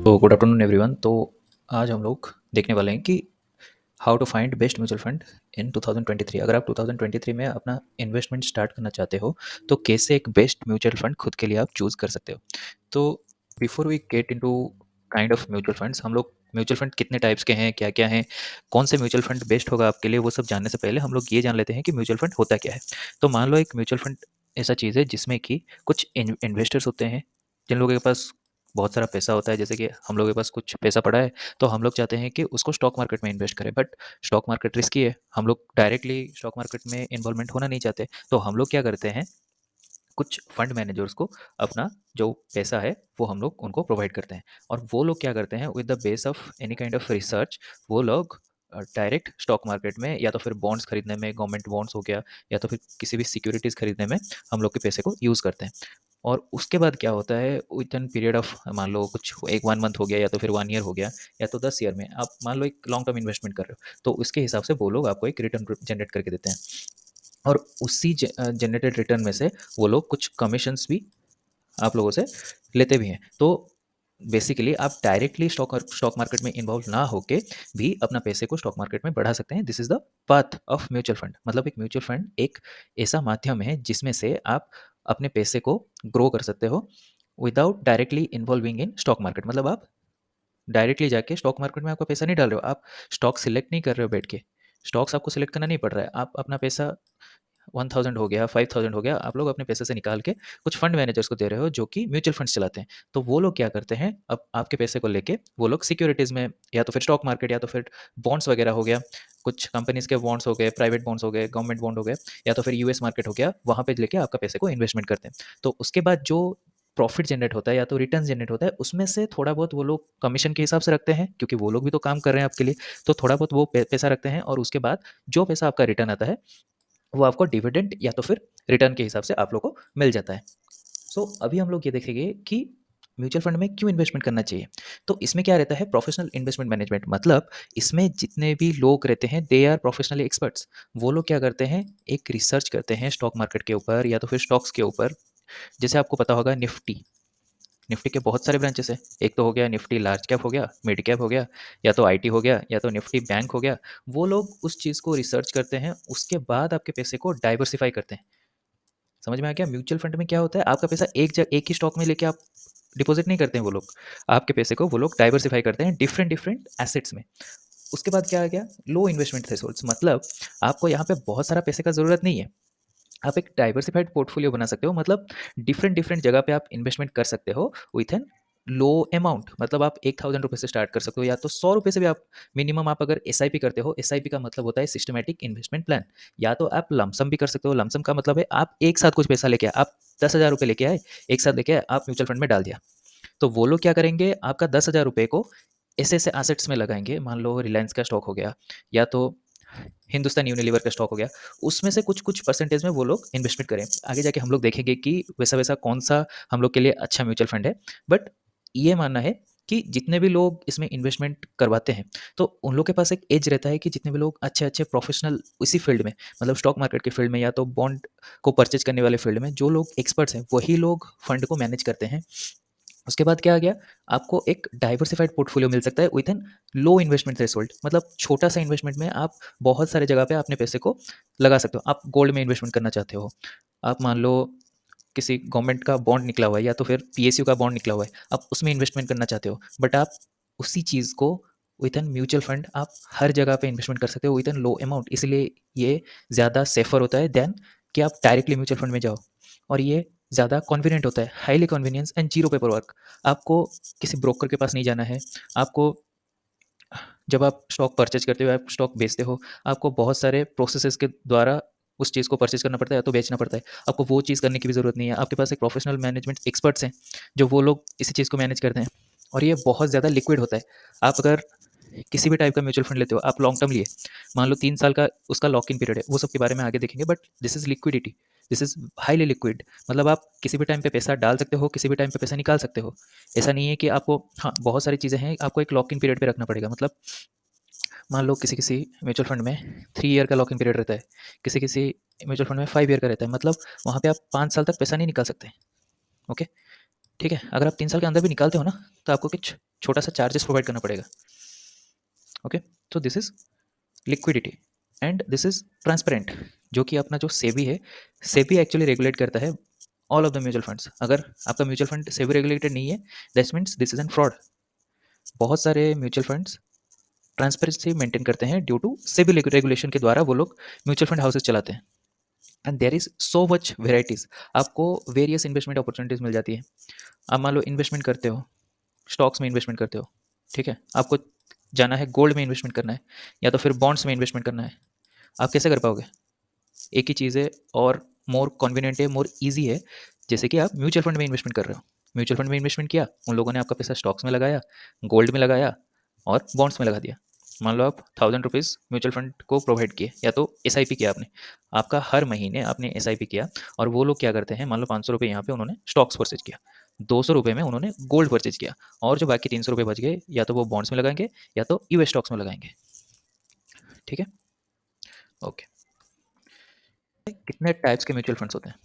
तो good afternoon everyone. तो आज हम लोग देखने वाले हैं कि how to find best mutual fund in 2023। अगर आप 2023 में अपना इन्वेस्टमेंट स्टार्ट करना चाहते हो तो कैसे एक बेस्ट म्यूचुअल फंड खुद के लिए आप चूज़ कर सकते हो। तो before we get into kind of mutual funds, हम लोग म्यूचुअल फंड कितने टाइप्स के हैं, क्या क्या हैं, कौन से म्यूचुअल फंड बेस्ट होगा आपके लिए, वो सब जानने से पहले हम लोग ये जान लेते हैं कि म्यूचुअल फंड होता क्या है। तो मान लो एक म्यूचुअल फंड ऐसा चीज़ है जिसमें कि कुछ इन्वेस्टर्स होते हैं जिन लोगों के पास बहुत सारा पैसा होता है। जैसे कि हम लोगों के पास कुछ पैसा पड़ा है तो हम लोग चाहते हैं कि उसको स्टॉक मार्केट में इन्वेस्ट करें, बट स्टॉक मार्केट रिस्की है, हम लोग डायरेक्टली स्टॉक मार्केट में इन्वॉल्वमेंट होना नहीं चाहते। तो हम लोग क्या करते हैं, कुछ फंड मैनेजर्स को अपना जो पैसा है वो हम लोग उनको प्रोवाइड करते हैं, और वो लोग क्या करते हैं, with the base of any kind of research, वो लोग डायरेक्ट स्टॉक मार्केट में या तो फिर बॉन्ड्स खरीदने में, गवर्नमेंट बॉन्ड्स हो गया, या तो फिर किसी भी सिक्योरिटीज़ खरीदने में हम लोग के पैसे को यूज़ करते हैं। और उसके बाद क्या होता है, विद एन पीरियड ऑफ मान लो कुछ एक 1 मंथ हो गया, या तो फिर 1 ईयर हो गया, या तो 10 ईयर में आप मान लो एक लॉन्ग टर्म इन्वेस्टमेंट कर रहे हो, तो उसके हिसाब से वो लोग आपको एक रिटर्न जनरेट करके देते हैं। और उसी जनरेटेड रिटर्न में से वो लोग कुछ कमीशंस भी आप लोगों से लेते भी हैं। तो बेसिकली आप डायरेक्टली स्टॉक मार्केट में इन्वॉल्व ना होके भी अपना पैसे को स्टॉक मार्केट में बढ़ा सकते हैं। This is the path of mutual fund. मतलब एक म्यूचुअल फंड एक ऐसा माध्यम है जिसमें से आप अपने पैसे को ग्रो कर सकते हो without directly involving in stock market. मतलब आप डायरेक्टली जाके स्टॉक मार्केट में आपका पैसा नहीं डाल रहे हो, आप स्टॉक सिलेक्ट नहीं कर रहे हो बैठ के, स्टॉक्स आपको सिलेक्ट करना नहीं पड़ रहा है। आप अपना पैसा 1000 हो गया, 5000 हो गया, आप लोग अपने पैसे से निकाल के कुछ फंड मैनेजर्स को दे रहे हो जो कि म्यूचुअल फंड्स चलाते हैं। तो वो लोग क्या करते हैं, अब आपके पैसे को लेके वो लोग सिक्योरिटीज़ में, या तो फिर स्टॉक मार्केट, या तो फिर बॉन्ड्स वगैरह हो गया, कुछ कंपनीज़ के बॉन्ड्स हो गए, प्राइवेट बॉन्ड्स हो गए, गवर्नमेंट बॉन्ड हो गए, या तो फिर यूएस मार्केट हो गया, वहाँ पे लेके आपका पैसे को इन्वेस्टमेंट करते हैं। तो उसके बाद जो प्रॉफिट जनरेट होता है या तो रिटर्न जनरेट होता है, उसमें से थोड़ा बहुत वो लोग कमीशन के हिसाब से रखते हैं, क्योंकि वो लोग भी तो काम कर रहे हैं आपके लिए। तो थोड़ा बहुत वो पैसा रखते हैं, और उसके बाद जो पैसा आपका रिटर्न आता है वो आपको डिविडेंड या तो फिर रिटर्न के हिसाब से आप लोग को मिल जाता है। सो अभी हम लोग ये देखेंगे कि म्यूचुअल फंड में क्यों इन्वेस्टमेंट करना चाहिए। तो इसमें क्या रहता है, प्रोफेशनल इन्वेस्टमेंट मैनेजमेंट। मतलब इसमें जितने भी लोग रहते हैं दे आर प्रोफेशनली एक्सपर्ट्स। वो लोग क्या करते हैं, एक रिसर्च करते हैं स्टॉक मार्केट के ऊपर या तो फिर स्टॉक्स के ऊपर। जैसे आपको पता होगा निफ्टी, निफ्टी के बहुत सारे ब्रांचेस हैं। एक तो हो गया निफ्टी लार्ज कैप हो गया, मिड कैप हो गया, या तो आईटी हो गया, या तो निफ्टी बैंक हो गया। वो लोग उस चीज़ को रिसर्च करते हैं, उसके बाद आपके पैसे को डाइवर्सिफाई करते हैं। समझ में आ गया। म्यूचुअल फंड में क्या होता है, आपका पैसा एक ही स्टॉक में लेके आप डिपॉजिट नहीं करते हैं वो लोग, आपके पैसे को वो लोग डाइवर्सिफाई करते हैं डिफरेंट डिफरेंट एसेट्स में। उसके बाद क्या आ गया, लो इन्वेस्टमेंट थ्रेशोल्ड्स। मतलब आपको यहाँ पे बहुत सारा पैसे का ज़रूरत नहीं है, आप एक डाइवर्सिफाइड पोर्टफोलियो बना सकते हो। मतलब डिफरेंट डिफरेंट जगह पे आप इन्वेस्टमेंट कर सकते हो विथ एन लो अमाउंट। मतलब आप 1000 रुपये से स्टार्ट कर सकते हो, या तो 100 रुपये से भी आप मिनिमम। आप अगर एस करते हो, एस का मतलब होता है सिस्टमेटिक इन्वेस्टमेंट प्लान। या तो आप लमसम भी कर सकते हो। लमसम का मतलब है आप एक साथ कुछ पैसा लेके आए, आप 10,000 रुपये लेके आए, एक साथ लेके आए, आप म्यूचुअल फंड में डाल दिया। तो वो लोग क्या करेंगे, आपका 10,000 रुपये को ऐसे ऐसे एसेट्स में लगाएंगे। मान लो रिलायंस का स्टॉक हो गया, या तो हिंदुस्तान यूनिलीवर का स्टॉक हो गया, उसमें से कुछ कुछ परसेंटेज में वो लोग इन्वेस्टमेंट करें। आगे जाके हम लोग देखेंगे कि वैसा वैसा कौन सा हम लोग के लिए अच्छा म्यूचुअल फंड है। बट ये मानना है कि जितने भी लोग इसमें इन्वेस्टमेंट करवाते हैं, तो उन लोग के पास एक एज रहता है कि जितने भी लोग अच्छे अच्छे प्रोफेशनल इसी फील्ड में, मतलब स्टॉक मार्केट के फील्ड में या तो बॉन्ड को परचेज करने वाले फील्ड में जो लोग एक्सपर्ट्स हैं, वही लोग फंड को मैनेज करते हैं। उसके बाद क्या आ गया, आपको एक डाइवर्सिफाइड पोर्टफोलियो मिल सकता है with an low investment threshold. मतलब छोटा सा इन्वेस्टमेंट में आप बहुत सारे जगह पे अपने पैसे को लगा सकते हो। आप गोल्ड में इन्वेस्टमेंट करना चाहते हो, आप मान लो किसी गवर्नमेंट का बॉन्ड निकला हुआ है, या तो फिर पीएसयू का बॉन्ड निकला हुआ है, आप उसमें इन्वेस्टमेंट करना चाहते हो, बट आप उसी चीज़ को विथ एन म्यूचुअल फंड आप हर जगह पे इन्वेस्टमेंट कर सकते हो विथ एन लो अमाउंट। इसलिए ये ज़्यादा सेफर होता है देन कि आप डायरेक्टली म्यूचुअल फंड में जाओ। और ये ज़्यादा कन्वीनियंट होता है, highly convenience and zero paper work. आपको किसी ब्रोकर के पास नहीं जाना है। आपको जब आप स्टॉक परचेज करते हो, आप स्टॉक बेचते हो, आपको बहुत सारे प्रोसेसेस के द्वारा उस चीज़ को परचेज करना पड़ता है या तो बेचना पड़ता है। आपको वो चीज़ करने की भी ज़रूरत नहीं है। आपके पास एक प्रोफेशनल मैनेजमेंट एक्सपर्ट्स हैं जो वो लोग इसी चीज़ को मैनेज करते हैं, और ये बहुत ज़्यादा लिक्विड होता है। आप अगर किसी भी टाइप का म्यूचुअल फंड लेते हो, आप लॉन्ग टर्म लिए, मान लो 3 साल का उसका लॉक इन पीरियड है, वो सब के बारे में आगे देखेंगे। But this is liquidity, this is highly liquid. मतलब आप किसी भी टाइम पे पैसा डाल सकते हो, किसी भी टाइम पे पैसा निकाल सकते हो। ऐसा नहीं है कि आपको, हाँ बहुत सारी चीज़ें हैं, आपको एक लॉक इन पीरियड पे रखना पड़ेगा। मतलब मान लो किसी किसी म्यूचुअल फंड में 3 ईयर का लॉक इन पीरियड रहता है, किसी किसी म्यूचुअल फंड में 5 ईयर का रहता है। मतलब वहाँ पे आप 5 साल तक पैसा नहीं निकाल सकते। ओके, ठीक है, अगर आप 3 साल के अंदर भी निकालते हो ना, तो आपको कुछ छोटा सा चार्जेस प्रोवाइड करना पड़ेगा। ओके, तो this is liquidity and this is transparent. जो कि अपना जो सेबी है, सेबी एक्चुअली रेगुलेट करता है all of the mutual funds. अगर आपका म्यूचुअल फंड सेबी रेगुलेटेड नहीं है, that means this is an fraud. बहुत सारे म्यूचुअल फंड्स ट्रांसपेरेंसी मेंटेन करते हैं ड्यू टू सेबी रेगुलेशन के द्वारा वो लोग म्यूचुअल फंड हाउसेस चलाते हैं। And there is so much varieties, आपको वेरियस इन्वेस्टमेंट अपॉर्चुनिटीज मिल जाती है। आप मान लो इन्वेस्टमेंट करते हो, स्टॉक्स में इन्वेस्टमेंट करते हो, ठीक है, आपको जाना है गोल्ड में इन्वेस्टमेंट करना है या तो फिर बॉन्ड्स में इन्वेस्टमेंट करना है। आप कैसे कर पाओगे? एक ही चीज़ है और मोर कन्वीनियंट है, मोर ईजी है। जैसे कि आप म्यूचुअल फंड में इन्वेस्टमेंट कर रहे हो, म्यूचुअल फंड में इन्वेस्टमेंट किया, उन लोगों ने आपका पैसा स्टॉक्स में लगाया, गोल्ड में लगाया और बॉन्ड्स में लगा दिया। मान लो आप 1000 रुपीज़ म्यूचुअल फंड को प्रोवाइड किए या तो एस किया आपने, आपका हर महीने आपने एस किया। और वो लोग क्या करते हैं, मान लो 500 रुपये यहाँ पे उन्होंने स्टॉक्स परचेज किया, 200 रुपये में उन्होंने गोल्ड परचेज किया, और जो बाकी 300 रुपये बच गए या तो वो बॉन्ड्स में लगाएंगे या तो यूएस स्टॉक्स में लगाएंगे। ठीक है, ओके। कितने टाइप्स के म्यूचुअल फंड्स होते हैं?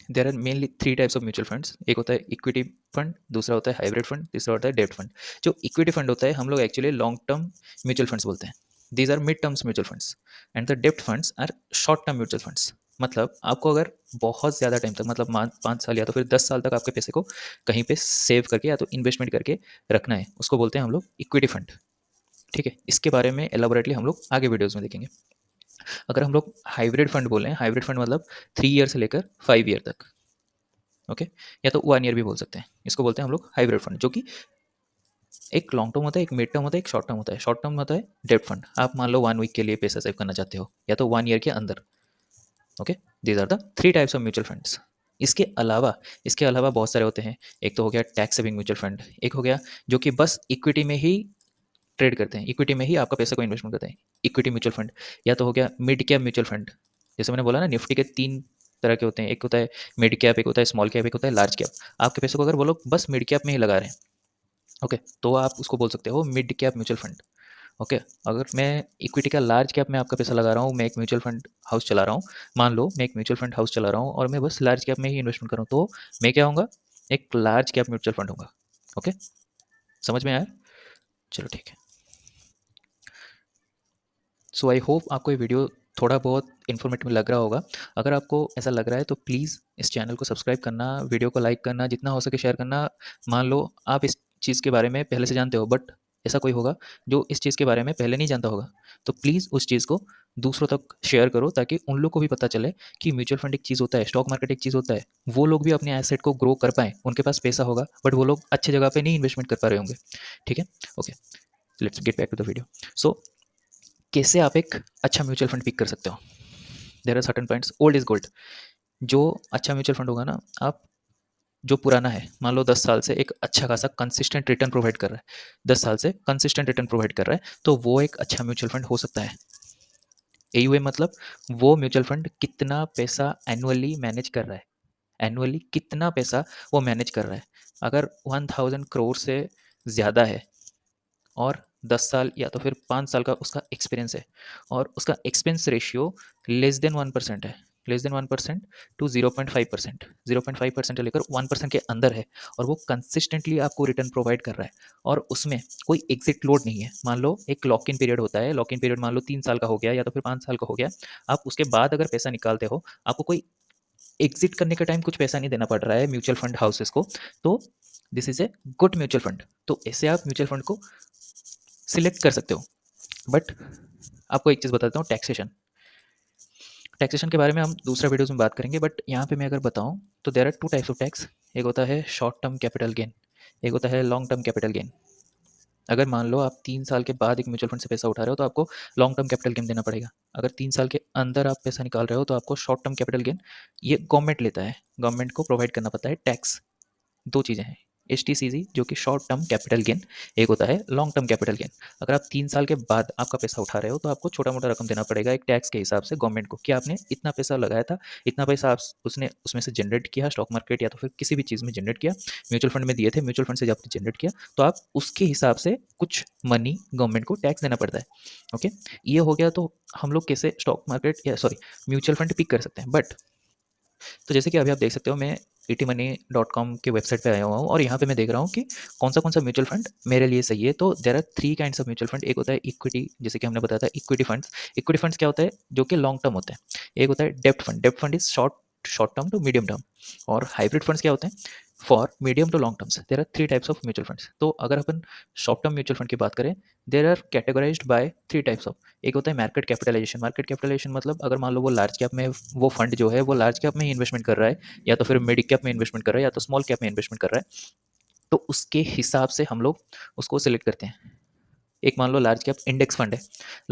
There are mainly 3 types of mutual funds. एक होता है इक्विटी फंड, दूसरा होता है हाइब्रिड फंड, तीसरा होता है डेब्ट फंड। जो इक्विटी फंड होता है हम लोग actually long term mutual funds बोलते हैं, these are mid terms mutual funds. And the डेब्ट funds are short term mutual funds. मतलब आपको अगर बहुत ज़्यादा टाइम तक, मतलब 5 साल या तो फिर 10 साल तक आपके पैसे को कहीं पे सेव करके या तो इन्वेस्टमेंट करके रखना है, उसको बोलते हैं हम लोग इक्विटी फंड। ठीक है, इसके बारे में एलाबोरेटली हम लोग आगे वीडियोज़ में देखेंगे। अगर हम लोग हाइब्रिड फंड बोलें, हाइब्रिड फंड मतलब 3 ईयर से लेकर 5 ईयर तक। ओके, या तो 1 ईयर भी बोल सकते हैं, इसको बोलते हैं हम लोग हाइब्रिड फंड। जो कि एक लॉन्ग टर्म होता है, एक मिड टर्म होता है, एक शॉर्ट टर्म होता है। शॉर्ट टर्म होता है डेब्ट फंड, आप मान लो 1 वीक के लिए पैसा सेव करना चाहते हो या तो 1 ईयर के अंदर। Okay, these are the 3 types of mutual funds. इसके अलावा बहुत सारे होते हैं। एक तो हो गया टैक्स सेविंग म्यूचुअल फंड, एक हो गया जो कि बस इक्विटी में ही ट्रेड करते हैं, इक्विटी में ही आपका पैसा को इन्वेस्टमेंट करते हैं, इक्विटी म्यूचुअल फंड। या तो हो गया मिड कैप म्यूचुअल फंड। जैसे मैंने बोला ना, निफ्टी के 3 तरह के होते हैं, एक होता है मिड कैप, एक होता है स्मॉल कैप, एक होता है लार्ज कैप। आपके पैसे को अगर वो लोग बस मिड कैप में ही लगा रहे हैं, ओके, तो आप उसको बोल सकते हो mid cap mutual fund. Okay, अगर मैं इक्विटी का लार्ज कैप में आपका पैसा लगा रहा हूँ, मैं एक म्यूचुअल फंड हाउस चला रहा हूँ, मान लो मैं एक म्यूचुअल फंड हाउस चला रहा हूँ और मैं बस लार्ज कैप में ही इन्वेस्टमेंट करूँ, तो मैं क्या होऊंगा, एक लार्ज कैप म्यूचुअल फंड होगा। ओके, समझ में आया? चलो ठीक है। सो आई होप आपको ये वीडियो थोड़ा बहुत इन्फॉर्मेटिव लग रहा होगा। अगर आपको ऐसा लग रहा है तो प्लीज़ इस चैनल को सब्सक्राइब करना, वीडियो को लाइक करना, जितना हो सके शेयर करना। मान लो आप इस चीज़ के बारे में पहले से जानते हो, बट ऐसा कोई होगा जो इस चीज़ के बारे में पहले नहीं जानता होगा, तो प्लीज़ उस चीज़ को दूसरों तक शेयर करो ताकि उन लोग को भी पता चले कि म्यूचुअल फंड एक चीज़ होता है, स्टॉक मार्केट एक चीज़ होता है। वो लोग भी अपने एसेट को ग्रो कर पाएँ, उनके पास पैसा होगा बट वो लोग अच्छी जगह पे नहीं इन्वेस्टमेंट कर पा रहे होंगे। ठीक है, okay, let's get back to the video. So कैसे आप एक अच्छा म्यूचुअल फंड पिक कर सकते हो? There are certain points. Old is gold. जो अच्छा म्यूचुअल फंड होगा ना, आप जो पुराना है, मान लो 10 साल से एक अच्छा खासा कंसिस्टेंट रिटर्न प्रोवाइड कर रहा है, 10 साल से कंसिस्टेंट रिटर्न प्रोवाइड कर रहा है, तो वो एक अच्छा म्यूचुअल फंड हो सकता है। एयूए मतलब वो म्यूचुअल फंड कितना पैसा एनुअली मैनेज कर रहा है, एनुअली कितना पैसा वो मैनेज कर रहा है। अगर 1000 करोड़ से ज़्यादा है और 10 साल या तो फिर 5 साल का उसका एक्सपीरियंस है और उसका एक्सपेंस रेशियो लेस देन 1% है, लेस देन 1% टू 0.5%, 0.5% से लेकर 1% के अंदर है, और वो कंसिस्टेंटली आपको रिटर्न प्रोवाइड कर रहा है और उसमें कोई एग्जिट लोड नहीं है। मान लो एक लॉक इन पीरियड होता है, लॉक इन पीरियड मान लो 3 साल का हो गया या तो फिर 5 साल का हो गया, आप उसके बाद अगर पैसा निकालते हो, आपको कोई एग्जिट करने के टाइम कुछ पैसा नहीं देना पड़ रहा है म्यूचुअल फंड हाउसेस को, तो this is a good mutual fund. तो ऐसे आप म्यूचुअल फंड को सिलेक्ट कर सकते हो। बट आपको एक चीज़ बताता हूँ, टैक्सेशन। टैक्सेशन के बारे में हम दूसरा वीडियोस में बात करेंगे, बट यहाँ पे मैं अगर बताऊँ तो there are 2 types of tax. एक होता है शॉर्ट टर्म कैपिटल गेन, एक होता है लॉन्ग टर्म कैपिटल गेन। अगर मान लो आप 3 साल के बाद एक म्यूचुअल फंड से पैसा उठा रहे हो तो आपको लॉन्ग टर्म कैपिटल गेन देना पड़ेगा। अगर 3 साल के अंदर आप पैसा निकाल रहे हो तो आपको शॉर्ट टर्म कैपिटल गेन, ये गवर्नमेंट लेता है, गवर्नमेंट को प्रोवाइड करना पड़ता है टैक्स। 2 चीज़ें हैं, HTCG जो कि शॉर्ट टर्म कैपिटल गेन, एक होता है लॉन्ग टर्म कैपिटल गेन। अगर आप 3 साल के बाद आपका पैसा उठा रहे हो तो आपको छोटा मोटा रकम देना पड़ेगा एक टैक्स के हिसाब से गवर्नमेंट को, कि आपने इतना पैसा लगाया था, इतना पैसा आप उसने उसमें से जनरेट किया, स्टॉक मार्केट या तो फिर किसी भी चीज़ में जनरेट किया, म्यूचुअल फंड में दिए थे, म्यूचुअल फंड से जब आपने जनरेट किया तो आप उसके हिसाब से कुछ मनी गवर्नमेंट को टैक्स देना पड़ता है। ओके, ये हो गया। तो हम लोग कैसे स्टॉक मार्केट या सॉरी म्यूचुअल फंड पिक कर सकते हैं। बट तो जैसे कि अभी आप देख सकते हो, मैं ETmoney.com के वेबसाइट पे आया हुआ हूँ और यहाँ पे मैं देख रहा हूँ कि कौन सा म्यूचुअल फंड मेरे लिए सही है। तो there are 3 kinds of mutual fund. एक होता है इक्विटी, जैसे कि हमने बताया था इक्विटी फंड्स। इक्विटी फंड्स क्या होता है? जो कि लॉन्ग टर्म होते हैं। एक होता है डेब्ट फंड। डेब्ट fund is short term to medium term. और हाइब्रिड फंड्स क्या होते हैं? For medium to long terms. There are 3 types of mutual funds. तो अगर अपन शॉर्ट टर्म म्यूचुअल फंड की बात करें, there are categorised by 3 types of. एक होता है मार्केट कैपिटलाइजेशन। मार्केट कैपिटलाइजेशन मतलब अगर मान लो वो लार्ज कैप में, वो फंड जो है वो लार्ज कैप में ही इन्वेस्टमेंट कर रहा है, या तो फिर मिड कैप में इन्वेस्टमेंट कर रहा है, या तो स्मॉल कैप में इन्वेस्टमेंट कर रहा है, तो उसके हिसाब से हम लोग उसको सिलेक्ट करते हैं। एक मान लो लार्ज कैप इंडेक्स फंड है।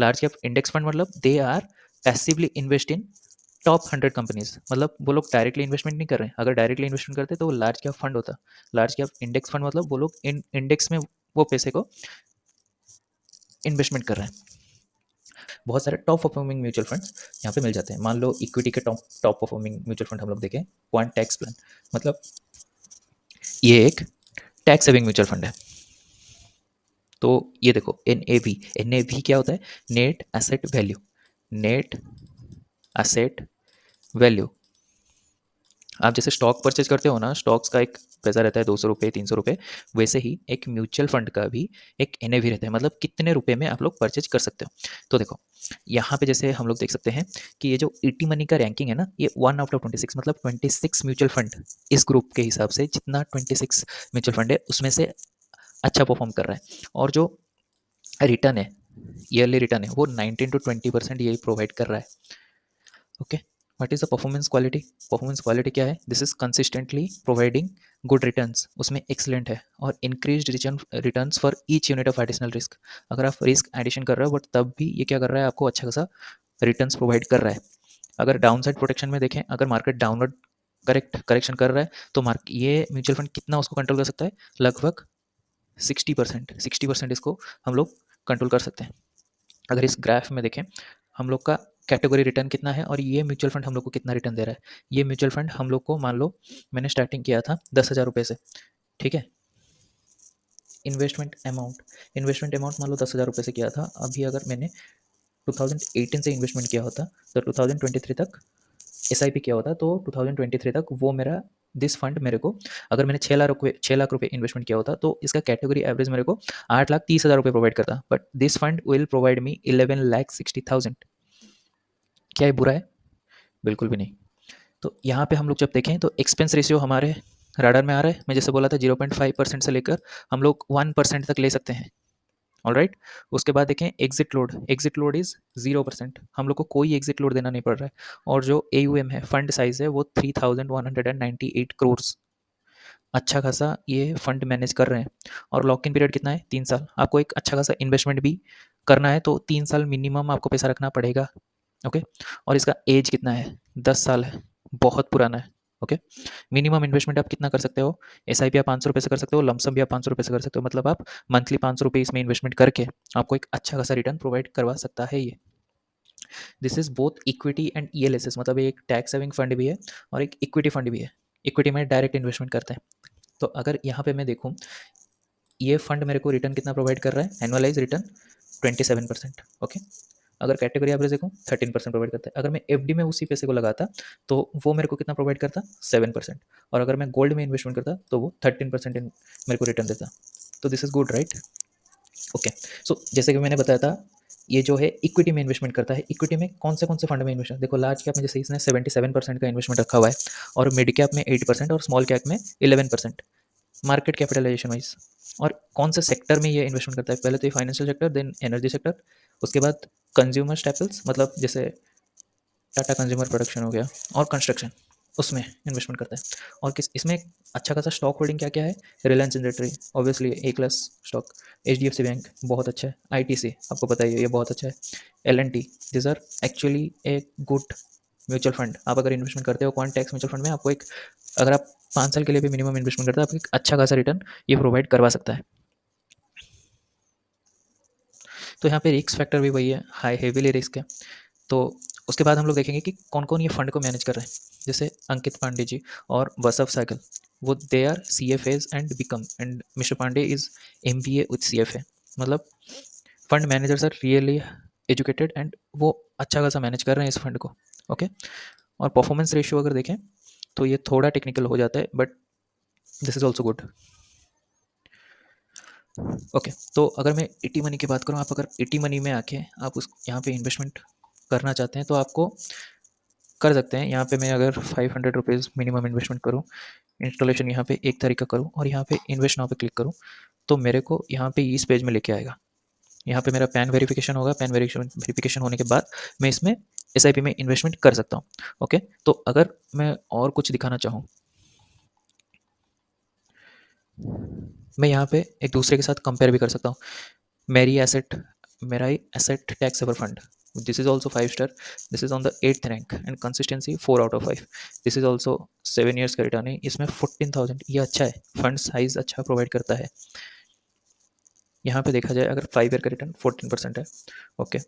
लार्ज कैप इंडेक्स फंड मतलब they are passively invest in top 100 companies. मतलब वो लोग डायरेक्टली इन्वेस्टमेंट नहीं कर रहे हैं। अगर डायरेक्टली इन्वेस्टमेंट करते तो वो लार्ज कैप फंड होता। लार्ज कैप इंडेक्स फंड मतलब वो लोग इन इंडेक्स में वो पैसे को इन्वेस्टमेंट कर रहे हैं। बहुत सारे टॉप परफॉर्मिंग म्यूचुअल फंड यहाँ पे मिल जाते हैं। मान लो इक्विटी के top top performing mutual fund हम लोग देखें, क्वांट टैक्स प्लान। मतलब ये एक टैक्स सेविंग म्यूचुअल फंड है। तो ये देखो एन ए वी क्या होता है? Net asset value. Net asset value. आप जैसे स्टॉक परचेज करते हो ना, स्टॉक्स का एक पैसा रहता है 200 रुपये 300 रुपये, वैसे ही एक म्यूचुअल फंड का भी एक एनएवी रहता है। मतलब कितने रुपए में आप लोग परचेज कर सकते हो। तो देखो यहाँ पे जैसे हम लोग देख सकते हैं कि ये जो ईटी मनी का रैंकिंग है ना, ये 1/26, मतलब 26 म्यूचुअल फंड इस ग्रुप के हिसाब से, जितना 26 म्यूचुअल फंड है उसमें से अच्छा परफॉर्म कर रहा है। और जो रिटर्न है, ईयरली रिटर्न है, वो 19 to 20% यही प्रोवाइड कर रहा है। Okay, what is the performance quality? Performance quality क्या है? This is consistently providing good returns, उसमें एक्सलेंट है। और increase returns for each unit of additional risk. अगर आप रिस्क एडिशन कर रहे हो बट तब भी ये क्या कर रहा है, आपको अच्छा खासा रिटर्न्स प्रोवाइड कर रहा है। अगर डाउन साइड प्रोटेक्शन में देखें, अगर मार्केट डाउनवर्ड करेक्शन कर रहा है तो ये म्यूचुअल फंड कितना उसको कंट्रोल कर सकता है? लगभग 60%। इसको हम लोग कंट्रोल कर सकते हैं। अगर इस ग्राफ में देखें, हम लोग का कैटेगरी रिटर्न कितना है और ये म्यूचुअल फंड हम लोग को कितना रिटर्न दे रहा है। ये म्यूचुअल फंड हम लोग को, मान लो मैंने स्टार्टिंग किया था 10,000 रुपये से, ठीक है। इन्वेस्टमेंट अमाउंट मान लो 10,000 रुपये से किया था। अभी अगर मैंने 2018 से इन्वेस्टमेंट किया होता तो 2023 तक SIP किया होता, तो 2023 तक वो मेरा दिस फंड मेरे को, अगर मैंने 6 लाख रुपये इन्वेस्टमेंट किया होता तो इसका कैटेगरी एवरेज मेरे को 8,30,000 रुपये प्रोवाइड करता। But this fund will provide me 11,60,000। क्या ये बुरा है? बिल्कुल भी नहीं। तो यहाँ पे हम लोग जब देखें तो एक्सपेंस रेशियो हमारे राडार में आ रहा है। मैं जैसे बोला था 0.5% से लेकर हम लोग 1% तक ले सकते हैं। All right. उसके बाद देखें एग्जिट लोड इज 0%। हम लोग को कोई एग्जिट लोड देना नहीं पड़ रहा है। और जो AUM है, फंड साइज है, वो 3,198 करोड़। अच्छा खासा ये फंड मैनेज कर रहे हैं। और लॉक इन पीरियड कितना है? 3 साल। आपको एक अच्छा खासा इन्वेस्टमेंट भी करना है तो 3 साल मिनिमम आपको पैसा रखना पड़ेगा। ओके। और इसका एज कितना है? 10 साल है। बहुत पुराना है। ओके। मिनिमम इन्वेस्टमेंट आप कितना कर सकते हो? SIP आप 500 रुपये से कर सकते हो, लमसम भी आप 500 रुपये से कर सकते हो। मतलब आप मंथली 500 रुपये इसमें इन्वेस्टमेंट करके आपको एक अच्छा खासा रिटर्न प्रोवाइड करवा सकता है ये। This is both equity and ELSS। मतलब एक टैक्स सेविंग फंड भी है और एक इक्विटी फंड भी है। इक्विटी में डायरेक्ट इन्वेस्टमेंट करते हैं। तो अगर यहाँ पे मैं देखूँ, ये फंड मेरे को रिटर्न कितना प्रोवाइड कर रहा है? Annualise return 27%। ओके। अगर कैटेगरी एवरेज देखूँ 13% प्रोवाइड करता है। अगर मैं FD में उसी पैसे को लगाता तो वो मेरे को कितना प्रोवाइड करता? 7%। और अगर मैं गोल्ड में इन्वेस्टमेंट करता तो वो 13% मेरे को रिटर्न देता। तो this is good, right? Okay. So जैसे कि मैंने बताया था, ये जो है इक्विटी में इन्वेस्टमेंट करता है। इक्विटी में कौन से फंड में इन्वेस्टमेंट? देखो लार्ज कैप में जैसे इसने 77% का इन्वेस्टमेंट रखा हुआ है, और मिड कैप में 8% और स्मॉल कैप में 11%, मार्केट कैपिटलाइजेशन वाइज। और कौन से सेक्टर में ये इन्वेस्टमेंट करता है? पहले तो ये financial sector, then energy sector, उसके बाद कंज्यूमर स्टेपल्स, मतलब जैसे टाटा कंज्यूमर प्रोडक्शन हो गया, और कंस्ट्रक्शन, उसमें इन्वेस्टमेंट करता है। और किस इसमें अच्छा खासा स्टॉक होल्डिंग क्या क्या है? Reliance industry obviously A+ stock, HDFC bank बहुत अच्छा है, ITC आपको पता ही है ये बहुत अच्छा है, L&T। This are actually a good mutual fund. आप अगर इन्वेस्टमेंट करते हो क्वांट टैक्स म्यूचुअल फंड में, आपको एक, अगर आप 5 साल के लिए भी मिनिमम इन्वेस्टमेंट करते हो, आपको एक अच्छा खासा रिटर्न ये प्रोवाइड करवा सकता है। तो यहाँ पे रिस्क फैक्टर भी वही है, हाई हेवीली रिस्क है। तो उसके बाद हम लोग देखेंगे कि कौन कौन ये फंड को मैनेज कर रहे हैं। जैसे अंकित पांडे जी और वसव साइकिल, वो they are CFAs and become, and mister Pandey is MBA with CFA। मतलब fund managers are really educated and वो अच्छा खासा मैनेज कर रहे हैं इस फंड को। ओके। और परफॉर्मेंस रेशियो अगर देखें तो ये थोड़ा टेक्निकल हो जाता है, but this is also good. Okay, तो अगर मैं इटी मनी की बात करूँ, आप अगर इटी मनी में आके आप उस यहाँ पे इन्वेस्टमेंट करना चाहते हैं तो आपको कर सकते हैं। यहाँ पे मैं अगर 500 रुपीज़ मिनिमम इन्वेस्टमेंट करूँ, इंस्टॉलेशन यहाँ पे 1 तारीख का करूँ और यहाँ पे इन्वेस्ट नाउ पे क्लिक करूँ, तो मेरे को यहाँ पे इस पेज में लेके आएगा। यहाँ पे मेरा पैन वेरिफिकेशन होगा, पैन वेरिफिकेशन होने के बाद मैं इसमें एसआईपी में इन्वेस्टमेंट कर सकता हूँ। ओके, तो अगर मैं और कुछ दिखाना चाहूँ, मैं यहाँ पे एक दूसरे के साथ कंपेयर भी कर सकता हूँ। मेरी एसेट, मेरा ही asset tax saver fund, this is also 5 star, this is on the 8th rank and consistency 4/5, this is also 7 years का रिटर्न है, इसमें 14,000, ये अच्छा है, फंड साइज अच्छा प्रोवाइड करता है। यहाँ पे देखा जाए अगर 5 ईयर का रिटर्न 14% है। ओके,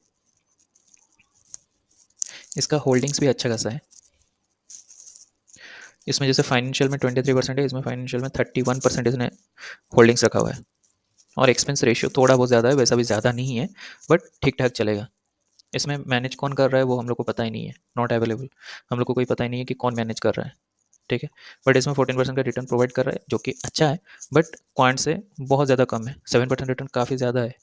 इसका होल्डिंग्स भी अच्छा खासा है। इसमें जैसे फाइनेंशियल में 23% है, इसमें फाइनेंशियल में 31% इसने होल्डिंग्स रखा हुआ है। और एक्सपेंस रेशियो थोड़ा बहुत ज़्यादा है, वैसा भी ज़्यादा नहीं है, बट ठीक ठाक चलेगा। इसमें मैनेज कौन कर रहा है वो हम लोग को पता ही नहीं है, नॉट अवेलेबल, हम लोग को कोई पता ही नहीं है कि कौन मैनेज कर रहा है। ठीक है, बट इसमें 14% का रिटर्न प्रोवाइड कर रहा है, जो कि अच्छा है, बट क्वांट से बहुत ज़्यादा कम है। 7% रिटर्न काफ़ी ज़्यादा है।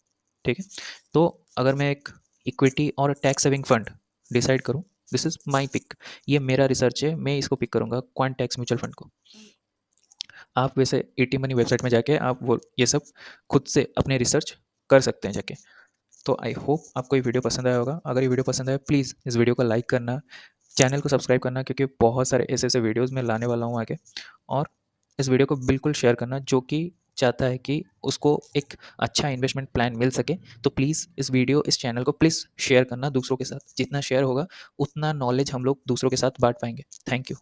ठीक है, तो अगर मैं एक इक्विटी और टैक्स सेविंग फंड डिसाइड करूँ, दिस इज माई पिक, ये मेरा रिसर्च है, मैं इसको पिक करूँगा, क्वांट टैक्स म्यूचुअल फंड को। आप वैसे एटी मनी वेबसाइट में जाके आप वो ये सब खुद से अपने रिसर्च कर सकते हैं जाके। तो आई होप आपको ये वीडियो पसंद आया होगा। अगर ये वीडियो पसंद आया, प्लीज़ इस वीडियो को लाइक करना, चैनल को सब्सक्राइब करना, क्योंकि बहुत सारे ऐसे ऐसे वीडियोज़ मैं लाने वाला हूँ आगे। और इस वीडियो को बिल्कुल शेयर करना, जो कि चाहता है कि उसको एक अच्छा इन्वेस्टमेंट प्लान मिल सके। तो प्लीज़ इस वीडियो, इस चैनल को प्लीज़ शेयर करना दूसरों के साथ। जितना शेयर होगा उतना नॉलेज हम लोग दूसरों के साथ बांट पाएंगे। Thank you.